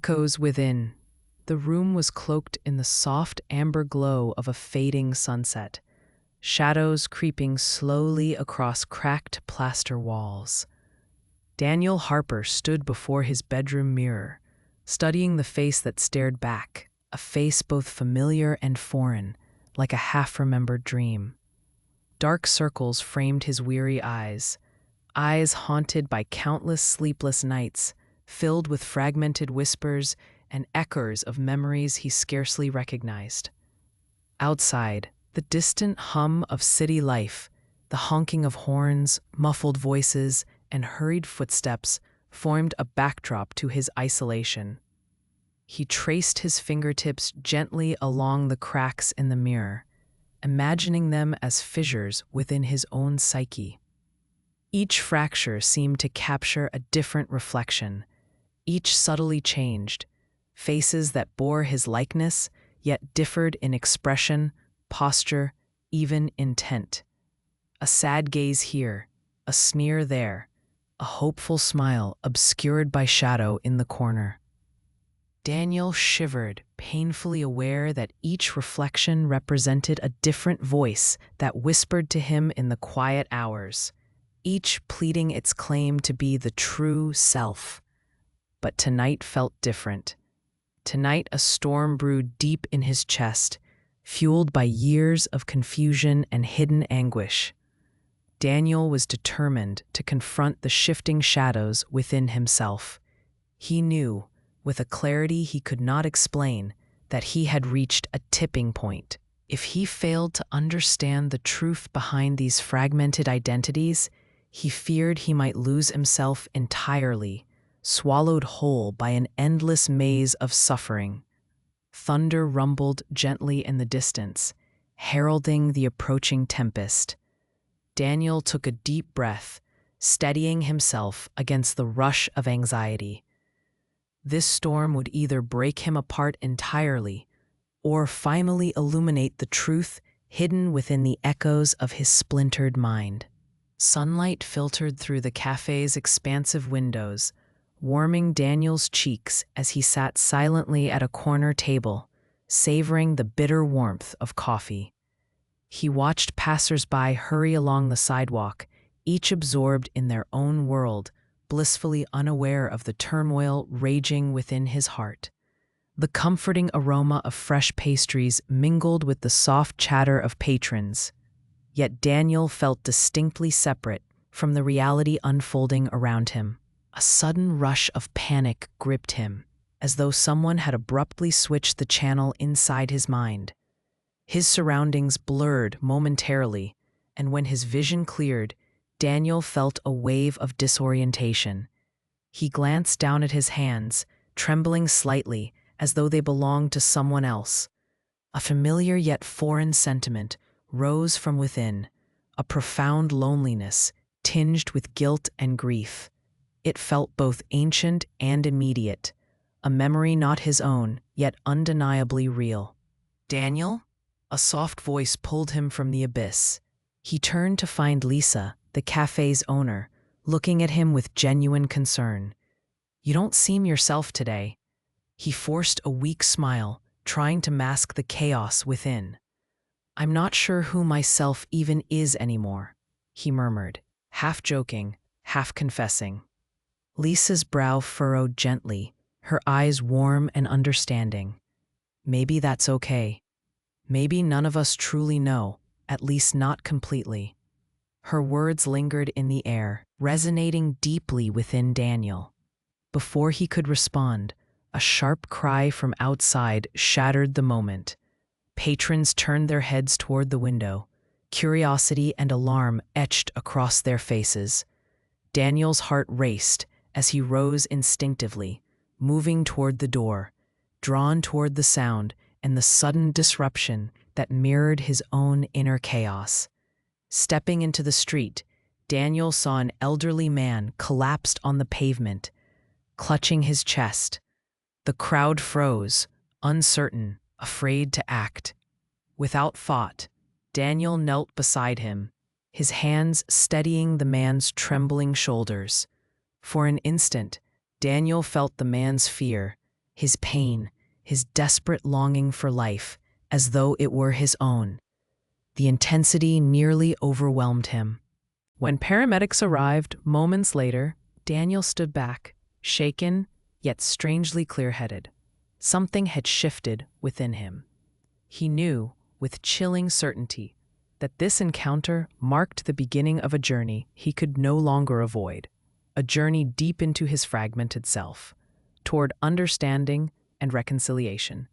Echoes within. The room was cloaked in the soft amber glow of a fading sunset, shadows creeping slowly across cracked plaster walls. Daniel Harper stood before his bedroom mirror, studying the face that stared back, a face both familiar and foreign, like a half-remembered dream. Dark circles framed his weary eyes haunted by countless sleepless nights, filled with fragmented whispers and echoes of memories he scarcely recognized. Outside, the distant hum of city life, the honking of horns, muffled voices, and hurried footsteps formed a backdrop to his isolation. He traced his fingertips gently along the cracks in the mirror, imagining them as fissures within his own psyche. Each fracture seemed to capture a different reflection, each subtly changed, faces that bore his likeness, yet differed in expression, posture, even intent. A sad gaze here, a sneer there, a hopeful smile obscured by shadow in the corner. Daniel shivered, painfully aware that each reflection represented a different voice that whispered to him in the quiet hours, each pleading its claim to be the true self. But tonight felt different. Tonight a storm brewed deep in his chest, fueled by years of confusion and hidden anguish. Daniel was determined to confront the shifting shadows within himself. He knew, with a clarity he could not explain, that he had reached a tipping point. If he failed to understand the truth behind these fragmented identities, he feared he might lose himself entirely, swallowed whole by an endless maze of suffering. Thunder rumbled gently in the distance, heralding the approaching tempest. Daniel took a deep breath, steadying himself against the rush of anxiety. This storm would either break him apart entirely or finally illuminate the truth hidden within the echoes of his splintered mind. Sunlight filtered through the café's expansive windows, warming Daniel's cheeks as he sat silently at a corner table, savoring the bitter warmth of coffee. He watched passers-by hurry along the sidewalk, each absorbed in their own world, blissfully unaware of the turmoil raging within his heart. The comforting aroma of fresh pastries mingled with the soft chatter of patrons, yet Daniel felt distinctly separate from the reality unfolding around him. A sudden rush of panic gripped him, as though someone had abruptly switched the channel inside his mind. His surroundings blurred momentarily, and when his vision cleared, Daniel felt a wave of disorientation. He glanced down at his hands, trembling slightly as though they belonged to someone else. A familiar yet foreign sentiment rose from within, a profound loneliness tinged with guilt and grief. It felt both ancient and immediate, a memory not his own, yet undeniably real. "Daniel?" A soft voice pulled him from the abyss. He turned to find Lisa, the café's owner, looking at him with genuine concern. "You don't seem yourself today." He forced a weak smile, trying to mask the chaos within. "I'm not sure who myself even is anymore," he murmured, half joking, half confessing. Lisa's brow furrowed gently, her eyes warm and understanding. "Maybe that's okay. Maybe none of us truly know, at least not completely." Her words lingered in the air, resonating deeply within Daniel. Before he could respond, a sharp cry from outside shattered the moment. Patrons turned their heads toward the window, curiosity and alarm etched across their faces. Daniel's heart raced as he rose instinctively, moving toward the door, drawn toward the sound and the sudden disruption that mirrored his own inner chaos. Stepping into the street, Daniel saw an elderly man collapsed on the pavement, clutching his chest. The crowd froze, uncertain, afraid to act. Without thought, Daniel knelt beside him, his hands steadying the man's trembling shoulders. For an instant, Daniel felt the man's fear, his pain, his desperate longing for life, as though it were his own. The intensity nearly overwhelmed him. When paramedics arrived moments later, Daniel stood back, shaken yet strangely clear-headed. Something had shifted within him. He knew, with chilling certainty, that this encounter marked the beginning of a journey he could no longer avoid, a journey deep into his fragmented self, toward understanding and reconciliation.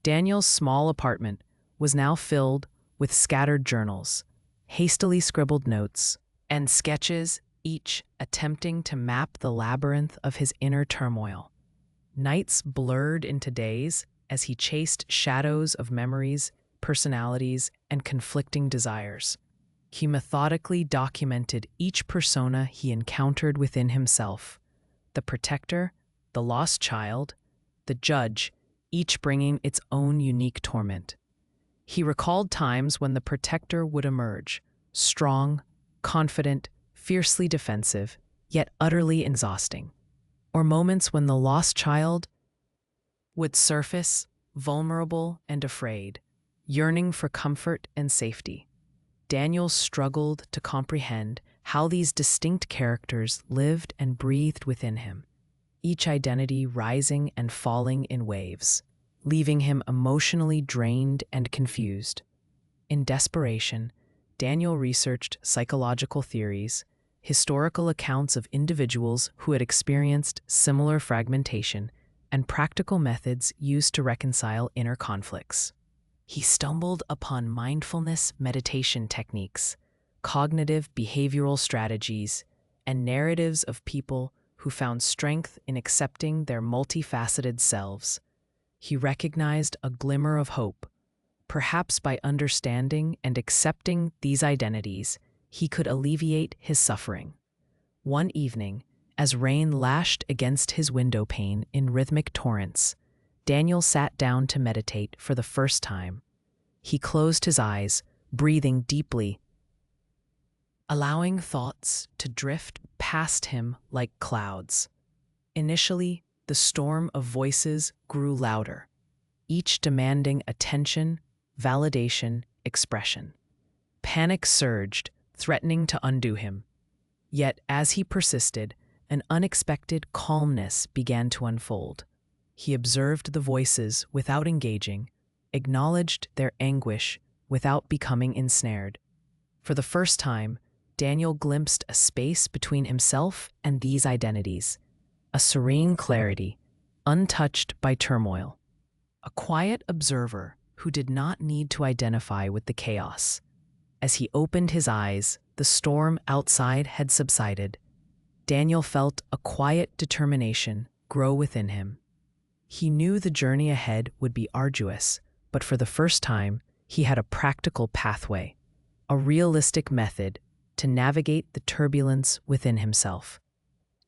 Daniel's small apartment was now filled with scattered journals, hastily scribbled notes, and sketches, each attempting to map the labyrinth of his inner turmoil. Nights blurred into days as he chased shadows of memories, personalities, and conflicting desires. He methodically documented each persona he encountered within himself: the protector, the lost child, the judge, each bringing its own unique torment. He recalled times when the protector would emerge, strong, confident, fiercely defensive, yet utterly exhausting, or moments when the lost child would surface, vulnerable and afraid, yearning for comfort and safety. Daniel struggled to comprehend how these distinct characters lived and breathed within him, each identity rising and falling in waves, leaving him emotionally drained and confused. In desperation, Daniel researched psychological theories, historical accounts of individuals who had experienced similar fragmentation, and practical methods used to reconcile inner conflicts. He stumbled upon mindfulness meditation techniques, cognitive behavioral strategies, and narratives of people who found strength in accepting their multifaceted selves. He recognized a glimmer of hope. Perhaps by understanding and accepting these identities, he could alleviate his suffering. One evening, as rain lashed against his window pane in rhythmic torrents, Daniel sat down to meditate for the first time. He closed his eyes, breathing deeply, allowing thoughts to drift past him like clouds. Initially, the storm of voices grew louder, each demanding attention, validation, expression. Panic surged, threatening to undo him. Yet, as he persisted, an unexpected calmness began to unfold. He observed the voices without engaging, acknowledged their anguish without becoming ensnared. For the first time, Daniel glimpsed a space between himself and these identities, a serene clarity, untouched by turmoil. A quiet observer who did not need to identify with the chaos. As he opened his eyes, the storm outside had subsided. Daniel felt a quiet determination grow within him. He knew the journey ahead would be arduous, but for the first time, he had a practical pathway, a realistic method to navigate the turbulence within himself.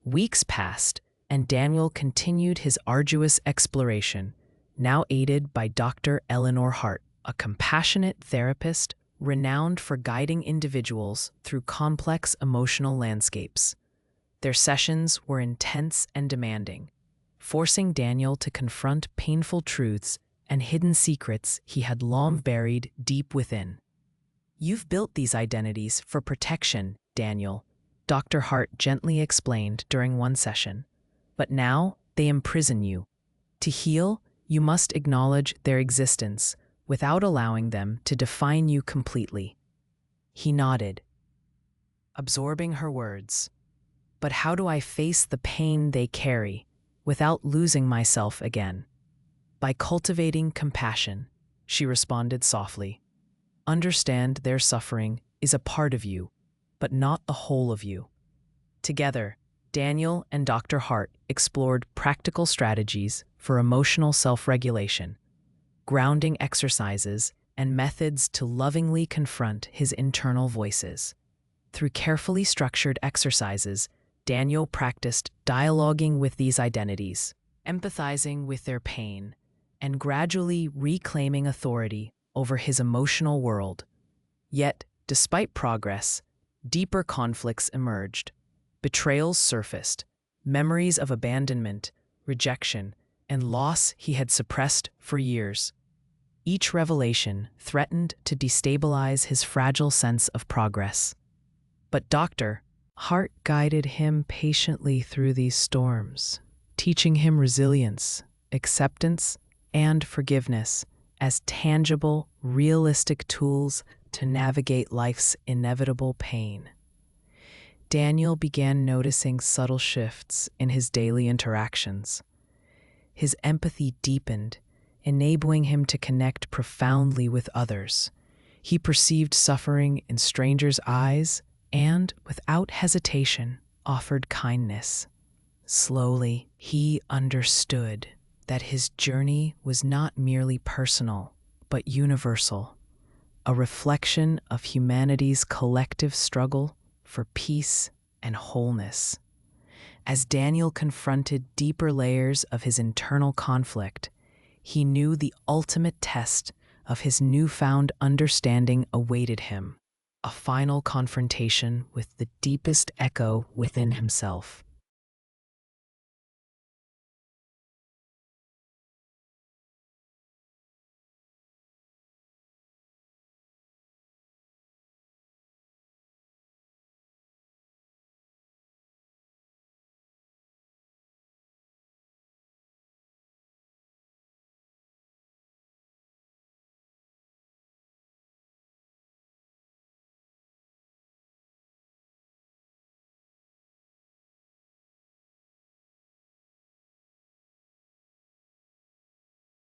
Weeks passed, and Daniel continued his arduous exploration, now aided by Dr. Eleanor Hart, a compassionate therapist renowned for guiding individuals through complex emotional landscapes. Their sessions were intense and demanding, forcing Daniel to confront painful truths and hidden secrets he had long buried deep within. "You've built these identities for protection, Daniel," Dr. Hart gently explained during one session. "But now they imprison you. To heal, you must acknowledge their existence without allowing them to define you completely." He nodded, absorbing her words. "But how do I face the pain they carry without losing myself again?" "By cultivating compassion," she responded softly. "Understand their suffering is a part of you, but not the whole of you." Together, Daniel and Dr. Hart explored practical strategies for emotional self-regulation, grounding exercises, and methods to lovingly confront his internal voices. Through carefully structured exercises, Daniel practiced dialoguing with these identities, empathizing with their pain, and gradually reclaiming authority over his emotional world. Yet, despite progress, deeper conflicts emerged. Betrayals surfaced, memories of abandonment, rejection, and loss he had suppressed for years. Each revelation threatened to destabilize his fragile sense of progress. But Dr. Hart guided him patiently through these storms, teaching him resilience, acceptance, and forgiveness as tangible, realistic tools to navigate life's inevitable pain. Daniel began noticing subtle shifts in his daily interactions. His empathy deepened, enabling him to connect profoundly with others. He perceived suffering in strangers' eyes and, without hesitation, offered kindness. Slowly, he understood that his journey was not merely personal, but universal, a reflection of humanity's collective struggle for peace and wholeness. As Daniel confronted deeper layers of his internal conflict, he knew the ultimate test of his newfound understanding awaited him, a final confrontation with the deepest echo within himself.